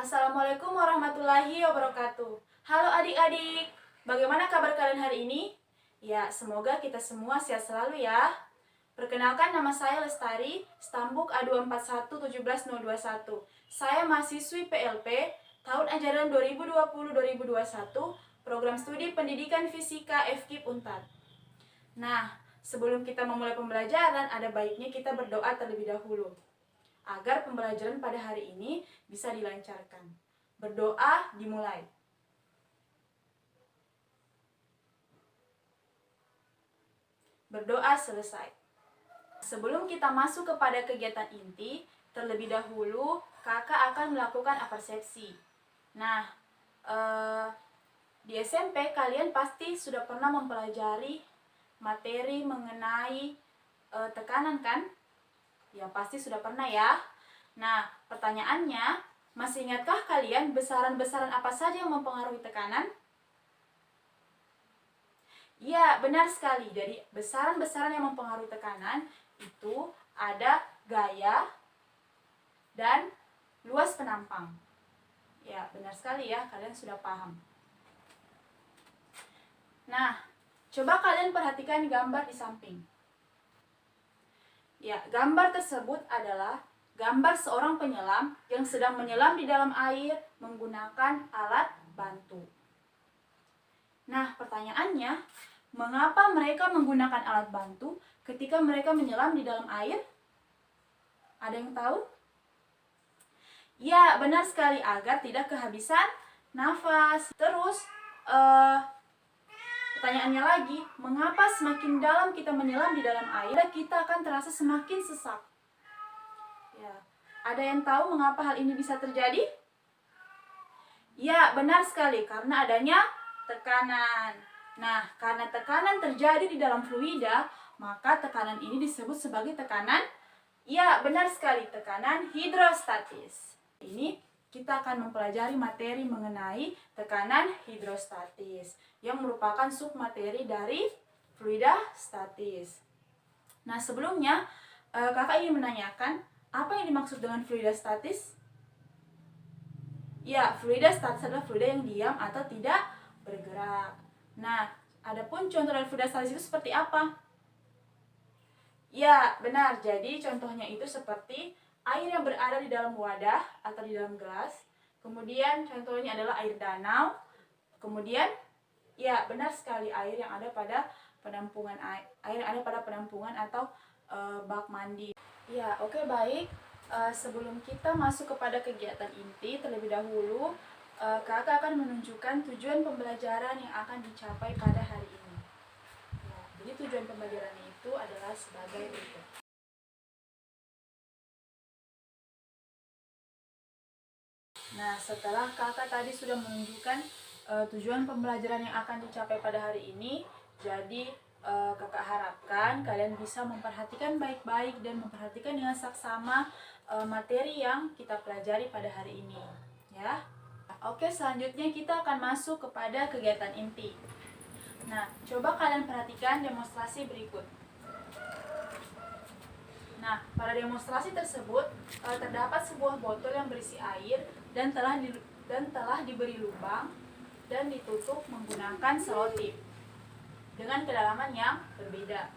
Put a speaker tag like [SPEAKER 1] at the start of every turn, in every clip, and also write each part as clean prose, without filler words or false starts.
[SPEAKER 1] Assalamualaikum warahmatullahi wabarakatuh. Halo adik-adik, bagaimana kabar kalian hari ini? Ya, semoga kita semua sehat selalu ya. Perkenalkan, nama saya Lestari, Stambuk A241-17021. Saya mahasiswi PLP, tahun ajaran 2020-2021, Program Studi Pendidikan Fisika FKIP Unpad. Nah, sebelum kita memulai pembelajaran, ada baiknya kita berdoa terlebih dahulu agar pembelajaran pada hari ini bisa dilancarkan. Berdoa dimulai. Berdoa selesai. Sebelum kita masuk kepada kegiatan inti, terlebih dahulu kakak akan melakukan apersepsi. Nah, di SMP kalian pasti sudah pernah mempelajari materi mengenai tekanan kan? Ya, pasti sudah pernah ya. Nah, pertanyaannya, masih ingatkah kalian besaran-besaran apa saja yang mempengaruhi tekanan? Ya, benar sekali. Jadi, besaran-besaran yang mempengaruhi tekanan itu ada gaya dan luas penampang. Ya, benar sekali ya, kalian sudah paham. Nah, coba kalian perhatikan gambar di samping. Ya, gambar tersebut adalah gambar seorang penyelam yang sedang menyelam di dalam air menggunakan alat bantu. Nah, pertanyaannya, mengapa mereka menggunakan alat bantu ketika mereka menyelam di dalam air? Ada yang tahu? Ya, benar sekali, agar tidak kehabisan nafas. Terus, pertanyaannya lagi, mengapa semakin dalam kita menyelam di dalam air, kita akan terasa semakin sesak? Ya, ada yang tahu mengapa hal ini bisa terjadi? Ya, benar sekali, karena adanya tekanan. Nah, karena tekanan terjadi di dalam fluida, maka tekanan ini disebut sebagai tekanan. Ya, benar sekali, tekanan hidrostatis. Ini kita akan mempelajari materi mengenai tekanan hidrostatis yang merupakan submateri dari fluida statis. Nah, sebelumnya kakak ingin menanyakan, apa yang dimaksud dengan fluida statis? Ya, fluida statis adalah fluida yang diam atau tidak bergerak. Nah, adapun contoh dari fluida statis itu seperti apa? Ya, benar. Jadi contohnya itu seperti air yang berada di dalam wadah atau di dalam gelas. Kemudian contohnya adalah air danau. Kemudian, ya benar sekali, air yang ada pada penampungan air yang ada pada penampungan atau bak mandi. Ya, oke, baik. Sebelum kita masuk kepada kegiatan inti, terlebih dahulu kakak akan menunjukkan tujuan pembelajaran yang akan dicapai pada hari ini. Ya, jadi tujuan pembelajaran itu adalah sebagai berikut. Nah, setelah kakak tadi sudah menunjukkan tujuan pembelajaran yang akan dicapai pada hari ini, jadi kakak harapkan kalian bisa memperhatikan baik-baik dan memperhatikan dengan saksama materi yang kita pelajari pada hari ini, ya. Oke, selanjutnya kita akan masuk kepada kegiatan inti. Nah, coba kalian perhatikan demonstrasi berikut. Nah, pada demonstrasi tersebut terdapat sebuah botol yang berisi air dan telah diberi lubang dan ditutup menggunakan selotip dengan kedalaman yang berbeda.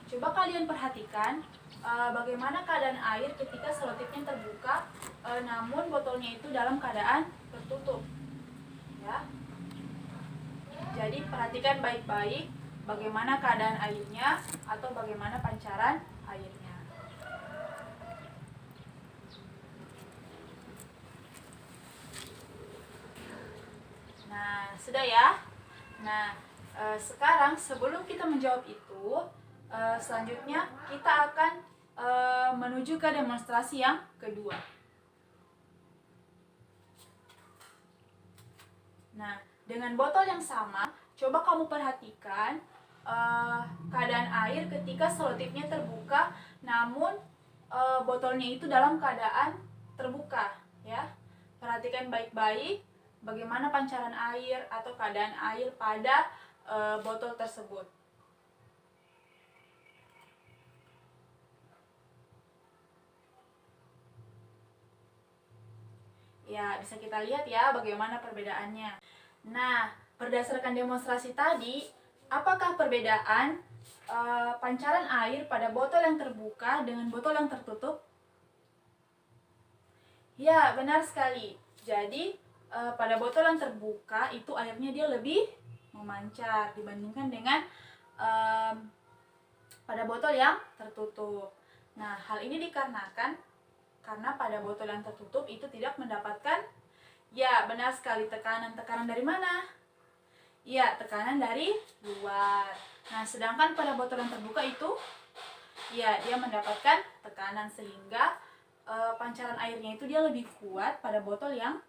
[SPEAKER 1] Coba kalian perhatikan bagaimana keadaan air ketika selotipnya terbuka, namun botolnya itu dalam keadaan tertutup. Ya. Jadi perhatikan baik-baik bagaimana keadaan airnya atau bagaimana pancaran airnya. Nah, sudah ya. Nah, sekarang sebelum kita menjawab itu, selanjutnya kita akan menuju ke demonstrasi yang kedua. Nah, dengan botol yang sama, coba kamu perhatikan keadaan air ketika selotipnya terbuka, namun botolnya itu dalam keadaan terbuka, ya. Perhatikan baik-baik bagaimana pancaran air atau keadaan air pada botol tersebut. Ya, bisa kita lihat ya bagaimana perbedaannya. Nah, berdasarkan demonstrasi tadi, apakah perbedaan pancaran air pada botol yang terbuka dengan botol yang tertutup? Ya, benar sekali. Jadi, pada botol yang terbuka itu airnya dia lebih memancar dibandingkan dengan pada botol yang tertutup. Nah, hal ini dikarenakan karena pada botol yang tertutup itu tidak mendapatkan, ya benar sekali, tekanan. Tekanan dari mana? Ya, tekanan dari luar. Nah, sedangkan pada botol yang terbuka itu, ya dia mendapatkan tekanan, sehingga pancaran airnya itu dia lebih kuat pada botol yang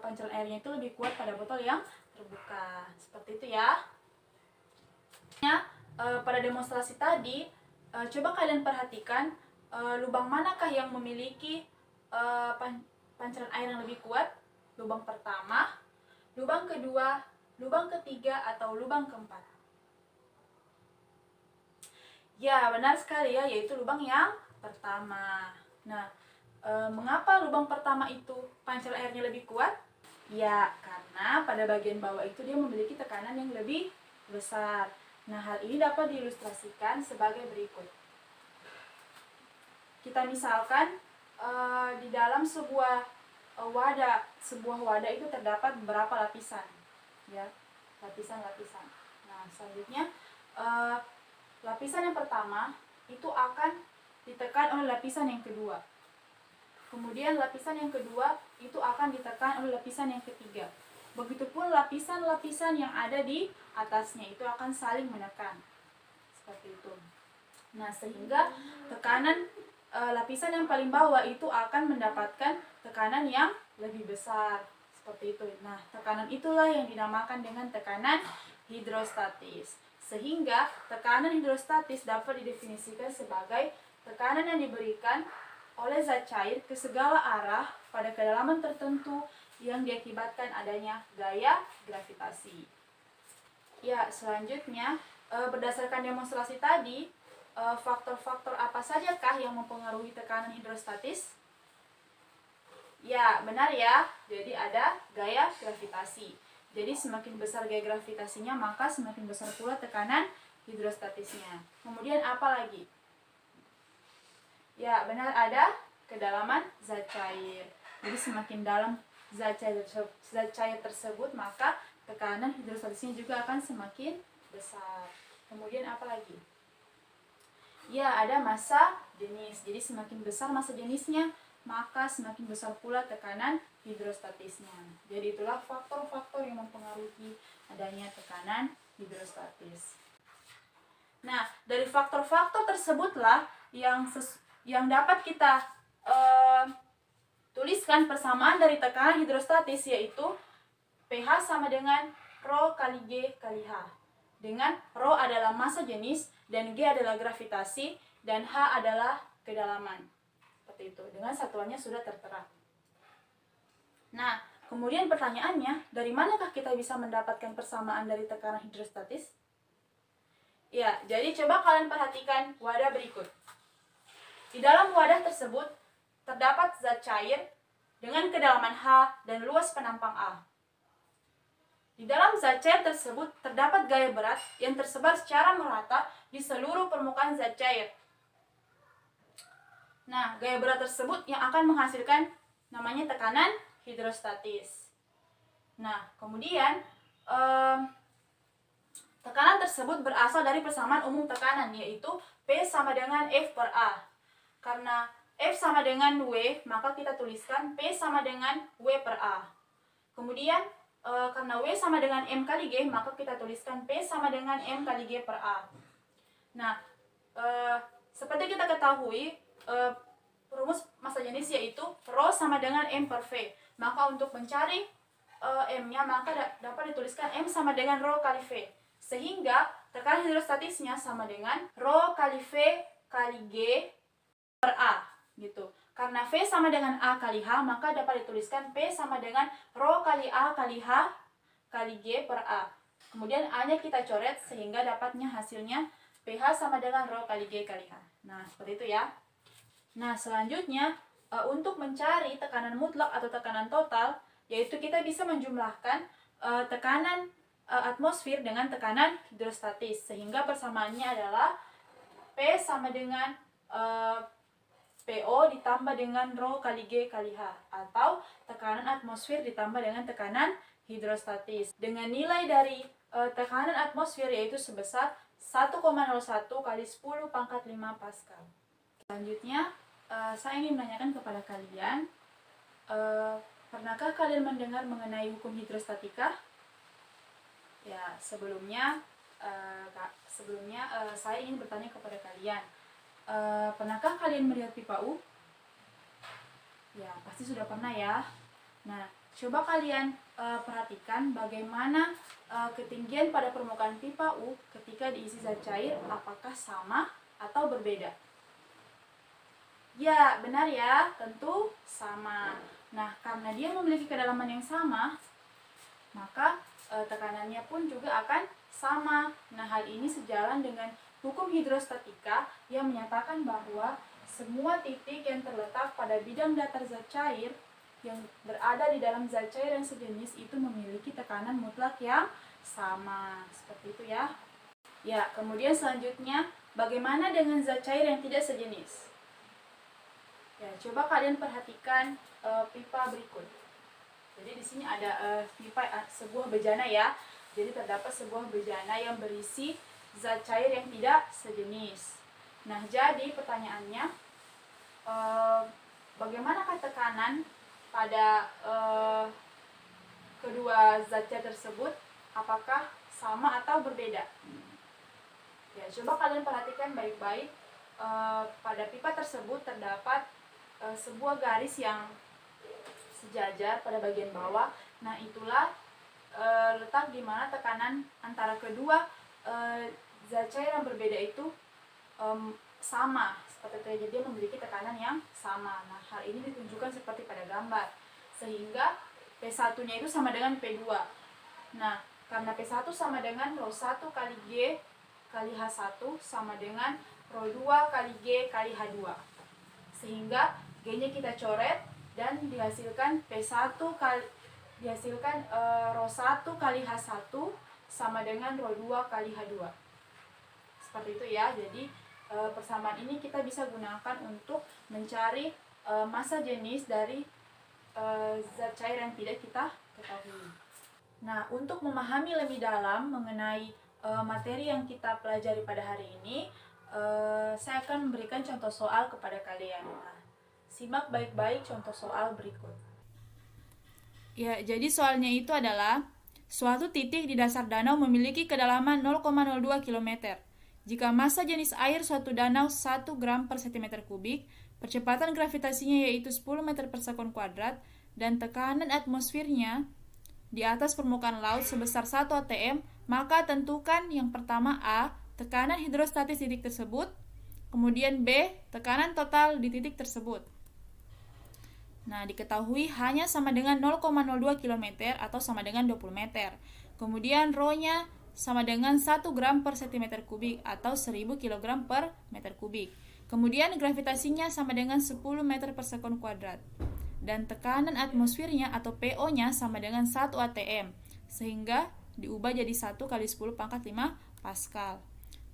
[SPEAKER 1] pancaran airnya itu lebih kuat pada botol yang terbuka. Seperti itu ya. Pada demonstrasi tadi, coba kalian perhatikan lubang manakah yang memiliki pancaran air yang lebih kuat? Lubang pertama, lubang kedua, lubang ketiga, atau lubang keempat? Ya, benar sekali ya, yaitu lubang yang pertama. Nah, mengapa lubang pertama itu pancaran airnya lebih kuat? Ya, karena pada bagian bawah itu dia memiliki tekanan yang lebih besar. Nah, hal ini dapat diilustrasikan sebagai berikut. Kita misalkan di dalam sebuah wadah itu terdapat beberapa lapisan, ya, lapisan-lapisan. Nah, selanjutnya lapisan yang pertama itu akan ditekan oleh lapisan yang kedua. Kemudian lapisan yang kedua itu akan ditekan oleh lapisan yang ketiga. Begitupun lapisan-lapisan yang ada di atasnya itu akan saling menekan. Seperti itu. Nah, sehingga tekanan lapisan yang paling bawah itu akan mendapatkan tekanan yang lebih besar. Seperti itu. Nah, tekanan itulah yang dinamakan dengan tekanan hidrostatis. Sehingga tekanan hidrostatis dapat didefinisikan sebagai tekanan yang diberikan oleh zat cair ke segala arah pada kedalaman tertentu yang diakibatkan adanya gaya gravitasi. Ya, selanjutnya berdasarkan demonstrasi tadi, faktor-faktor apa sajakah yang mempengaruhi tekanan hidrostatis? Ya, benar ya. Jadi ada gaya gravitasi. Jadi semakin besar gaya gravitasinya, maka semakin besar pula tekanan hidrostatisnya. Kemudian apa lagi? Ya, benar, ada kedalaman zat cair. Jadi semakin dalam zat cair tersebut, maka tekanan hidrostatisnya juga akan semakin besar. Kemudian apa lagi? Ya, ada massa jenis. Jadi semakin besar massa jenisnya, maka semakin besar pula tekanan hidrostatisnya. Jadi itulah faktor-faktor yang mempengaruhi adanya tekanan hidrostatis. Nah, dari faktor-faktor tersebutlah yang dapat kita tuliskan persamaan dari tekanan hidrostatis, yaitu pH sama dengan Rho kali G kali H. Dengan Rho adalah massa jenis, dan G adalah gravitasi, dan H adalah kedalaman. Seperti itu. Dengan satuannya sudah tertera. Nah, kemudian pertanyaannya, dari manakah kita bisa mendapatkan persamaan dari tekanan hidrostatis? Ya, jadi coba kalian perhatikan wadah berikut. Di dalam wadah tersebut terdapat zat cair dengan kedalaman H dan luas penampang A. Di dalam zat cair tersebut terdapat gaya berat yang tersebar secara merata di seluruh permukaan zat cair. Nah, gaya berat tersebut yang akan menghasilkan namanya tekanan hidrostatis. Nah, kemudian tekanan tersebut berasal dari persamaan umum tekanan, yaitu P sama dengan F per A. Karena F sama dengan W, maka kita tuliskan P sama dengan W per A. Kemudian karena W sama dengan M kali G, maka kita tuliskan P sama dengan M kali G per A. Nah, seperti kita ketahui, rumus massa jenis yaitu Rho sama dengan M per V. Maka untuk mencari M-nya, maka dapat dituliskan M sama dengan Rho kali V. Sehingga tekanan hidrostatisnya sama dengan Rho kali V kali G per A. Gitu. Karena V sama dengan A kali H, maka dapat dituliskan P sama dengan Rho kali A kali H kali G per A. Kemudian A-nya kita coret sehingga dapatnya hasilnya pH sama dengan Rho kali G kali H. Nah, seperti itu ya. Nah, selanjutnya untuk mencari tekanan mutlak atau tekanan total, yaitu kita bisa menjumlahkan tekanan atmosfer dengan tekanan hidrostatis, sehingga persamaannya adalah P sama dengan PO ditambah dengan rho kali G kali H, atau tekanan atmosfer ditambah dengan tekanan hidrostatis, dengan nilai dari tekanan atmosfer yaitu sebesar 1,01 kali 10 pangkat 5 Pascal. Selanjutnya, saya ingin menanyakan kepada kalian, pernahkah kalian mendengar mengenai hukum hidrostatika? Ya, sebelumnya saya ingin bertanya kepada kalian, pernahkah kalian melihat pipa U? Ya, pasti sudah pernah ya. Nah, coba kalian perhatikan bagaimana ketinggian pada permukaan pipa U ketika diisi zat cair, apakah sama atau berbeda? Ya, benar ya, tentu sama. Nah, karena dia memiliki kedalaman yang sama, maka tekanannya pun juga akan sama. Nah, hal ini sejalan dengan hukum hidrostatika yang menyatakan bahwa semua titik yang terletak pada bidang datar zat cair yang berada di dalam zat cair yang sejenis itu memiliki tekanan mutlak yang sama. Seperti itu ya. Ya, kemudian selanjutnya, bagaimana dengan zat cair yang tidak sejenis? Ya, coba kalian perhatikan pipa berikut. Jadi di sini ada pipa sebuah bejana ya. Jadi terdapat sebuah bejana yang berisi zat cair yang tidak sejenis. Nah, jadi pertanyaannya, bagaimanakah tekanan pada kedua zat cair tersebut? Apakah sama atau berbeda? Ya, coba kalian perhatikan baik-baik. Pada pipa tersebut terdapat sebuah garis yang sejajar pada bagian bawah. Nah, itulah letak di mana tekanan antara kedua zat cair yang berbeda itu sama, seperti itu. Jadi dia memiliki tekanan yang sama. Nah, hal ini ditunjukkan seperti pada gambar, sehingga P1-nya itu sama dengan P2. Nah, karena P1 sama dengan rho 1 kali G kali H1 sama dengan rho 2 kali G kali H2, sehingga G-nya kita coret dan dihasilkan P1 kali rho 1 kali H1 sama dengan rho 2 kali H2. Seperti itu ya. Jadi persamaan ini kita bisa gunakan untuk mencari massa jenis dari zat cair yang tidak kita ketahui. Nah, untuk memahami lebih dalam mengenai materi yang kita pelajari pada hari ini, saya akan memberikan contoh soal kepada kalian. Nah, simak baik-baik contoh soal berikut. Ya, jadi soalnya itu adalah suatu titik di dasar danau memiliki kedalaman 0,02 km. Jika massa jenis air suatu danau 1 gram per cm kubik, percepatan gravitasinya yaitu 10 meter per sekon kuadrat, dan tekanan atmosfernya di atas permukaan laut sebesar 1 atm, maka tentukan yang pertama A, tekanan hidrostatis di titik tersebut, kemudian B, tekanan total di titik tersebut. Nah, diketahui hanya sama dengan 0,02 km atau sama dengan 20 meter. Kemudian rho-nya sama dengan 1 gram per cm kubik atau 1000 kg per meter kubik. Kemudian gravitasinya sama dengan 10 meter per sekon kuadrat. Dan tekanan atmosfernya atau PO-nya sama dengan 1 atm, sehingga diubah jadi 1 kali 10 pangkat 5 Pascal.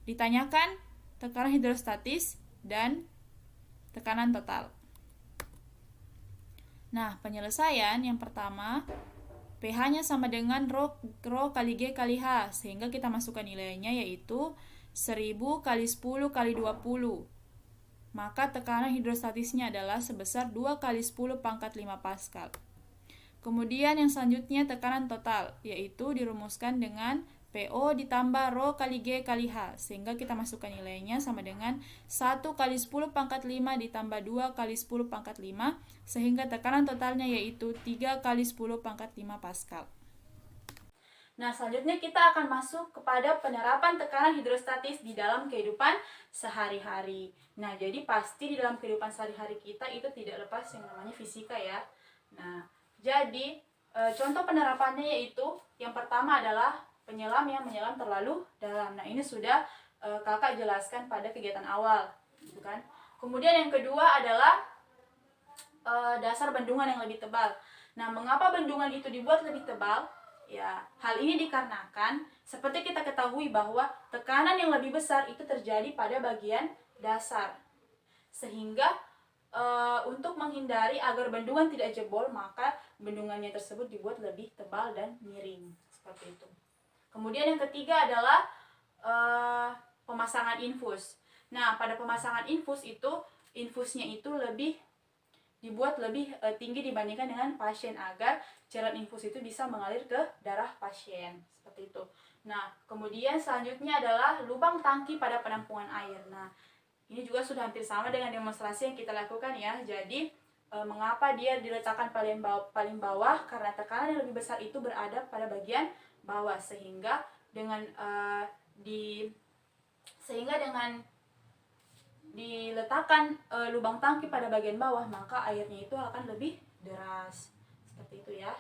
[SPEAKER 1] Ditanyakan tekanan hidrostatis dan tekanan total. Nah, penyelesaian yang pertama, pH-nya sama dengan rho kali G kali H, sehingga kita masukkan nilainya yaitu 1000 kali 10 kali 20. Maka tekanan hidrostatisnya adalah sebesar 2 kali 10 pangkat 5 Pascal. Kemudian yang selanjutnya tekanan total, yaitu dirumuskan dengan PO ditambah rho kali G kali H, sehingga kita masukkan nilainya sama dengan 1 kali 10 pangkat 5 ditambah 2 kali 10 pangkat 5, sehingga tekanan totalnya yaitu 3 kali 10 pangkat 5 Pascal. Nah, selanjutnya kita akan masuk kepada penerapan tekanan hidrostatis di dalam kehidupan sehari-hari. Nah, jadi pasti di dalam kehidupan sehari-hari kita itu tidak lepas yang namanya fisika ya. Nah, jadi contoh penerapannya yaitu yang pertama adalah penyelam yang menyelam terlalu dalam. Nah, ini sudah kakak jelaskan pada kegiatan awal, gitu kan. Kemudian yang kedua adalah dasar bendungan yang lebih tebal. Nah, mengapa bendungan itu dibuat lebih tebal? Ya, hal ini dikarenakan seperti kita ketahui bahwa tekanan yang lebih besar itu terjadi pada bagian dasar. Sehingga untuk menghindari agar bendungan tidak jebol, maka bendungannya tersebut dibuat lebih tebal dan miring. Seperti itu. Kemudian yang ketiga adalah pemasangan infus. Nah, pada pemasangan infus itu, infusnya itu dibuat lebih tinggi dibandingkan dengan pasien agar cairan infus itu bisa mengalir ke darah pasien. Seperti itu. Nah, kemudian selanjutnya adalah lubang tangki pada penampungan air. Nah, ini juga sudah hampir sama dengan demonstrasi yang kita lakukan ya. Jadi, mengapa dia diletakkan paling bawah? Karena tekanan yang lebih besar itu berada pada bagian bawah, sehingga dengan diletakkan lubang tangki pada bagian bawah, maka airnya itu akan lebih deras. Seperti itu ya.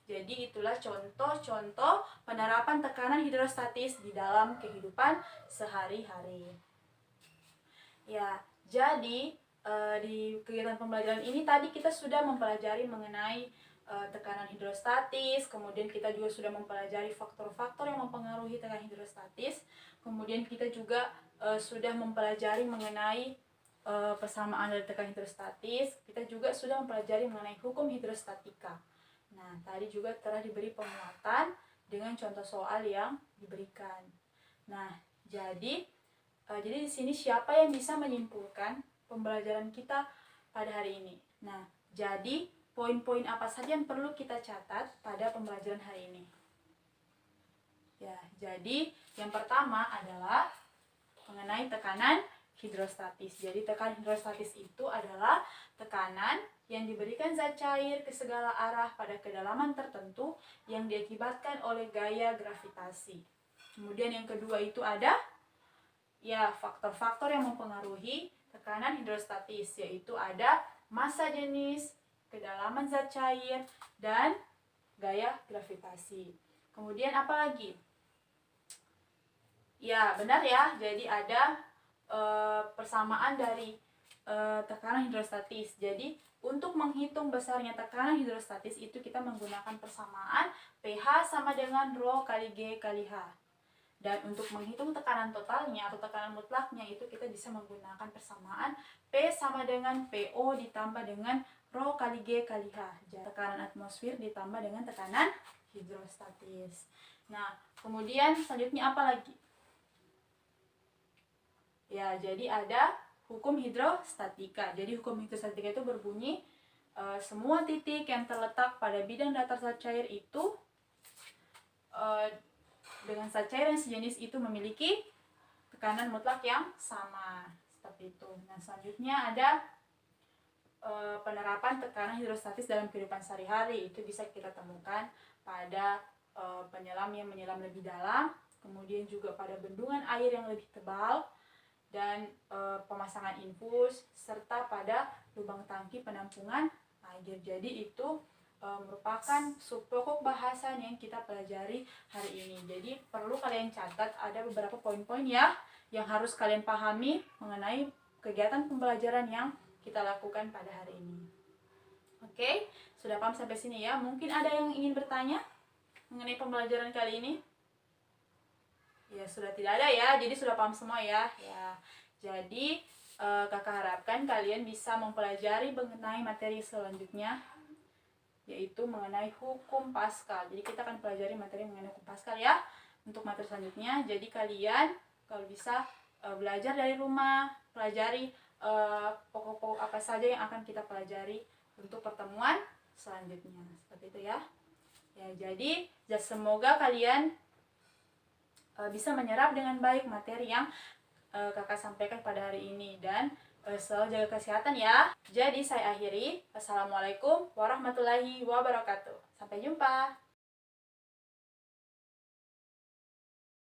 [SPEAKER 1] Jadi itulah contoh-contoh penerapan tekanan hidrostatis di dalam kehidupan sehari-hari. Ya, jadi di kegiatan pembelajaran ini tadi kita sudah mempelajari mengenai tekanan hidrostatis, kemudian kita juga sudah mempelajari faktor-faktor yang mempengaruhi tekanan hidrostatis, kemudian kita juga sudah mempelajari mengenai persamaan dari tekanan hidrostatis, kita juga sudah mempelajari mengenai hukum hidrostatika. Nah, tadi juga telah diberi penguatan dengan contoh soal yang diberikan. Nah, jadi di sini siapa yang bisa menyimpulkan pembelajaran kita pada hari ini? Nah, jadi poin-poin apa saja yang perlu kita catat pada pembelajaran hari ini? Ya, jadi yang pertama adalah mengenai tekanan hidrostatis. Jadi tekanan hidrostatis itu adalah tekanan yang diberikan zat cair ke segala arah pada kedalaman tertentu yang diakibatkan oleh gaya gravitasi. Kemudian yang kedua itu ada faktor-faktor yang mempengaruhi tekanan hidrostatis, yaitu ada massa jenis, kedalaman zat cair, dan gaya gravitasi. Kemudian apa lagi? Ya, benar ya. Jadi ada persamaan dari tekanan hidrostatis. Jadi untuk menghitung besarnya tekanan hidrostatis itu kita menggunakan persamaan pH sama dengan Rho kali G kali H. Dan untuk menghitung tekanan totalnya atau tekanan mutlaknya itu kita bisa menggunakan persamaan P sama dengan PO ditambah dengan Rho kali G kali H. Jadi tekanan atmosfer ditambah dengan tekanan hidrostatis. Nah, kemudian selanjutnya apa lagi? Ya, jadi ada hukum hidrostatika. Jadi hukum hidrostatika itu berbunyi semua titik yang terletak pada bidang datar zat cair itu dengan zat cair yang sejenis itu memiliki tekanan mutlak yang sama. Seperti itu. Nah, selanjutnya ada penerapan tekanan hidrostatis dalam kehidupan sehari-hari. Itu bisa kita temukan pada penyelam yang menyelam lebih dalam, kemudian juga pada bendungan air yang lebih tebal, dan pemasangan infus, serta pada lubang tangki penampungan air. Jadi itu merupakan subpokok bahasan yang kita pelajari hari ini. Jadi perlu kalian catat, ada beberapa poin-poin ya yang harus kalian pahami mengenai kegiatan pembelajaran yang kita lakukan pada hari ini. Oke, sudah paham sampai sini ya? Mungkin ada yang ingin bertanya mengenai pembelajaran kali ini? Ya, sudah tidak ada ya, jadi sudah paham semua ya. Ya, jadi kakak harapkan kalian bisa mempelajari mengenai materi selanjutnya, yaitu mengenai hukum Pascal. Jadi kita akan pelajari materi mengenai hukum Pascal ya untuk materi selanjutnya. Jadi kalian kalau bisa belajar dari rumah, pelajari pokok-pokok apa saja yang akan kita pelajari untuk pertemuan selanjutnya. Seperti itu ya. Ya, jadi semoga kalian bisa menyerap dengan baik materi yang kakak sampaikan pada hari ini, dan selalu jaga kesehatan ya. Jadi saya akhiri. Assalamualaikum warahmatullahi wabarakatuh. Sampai jumpa.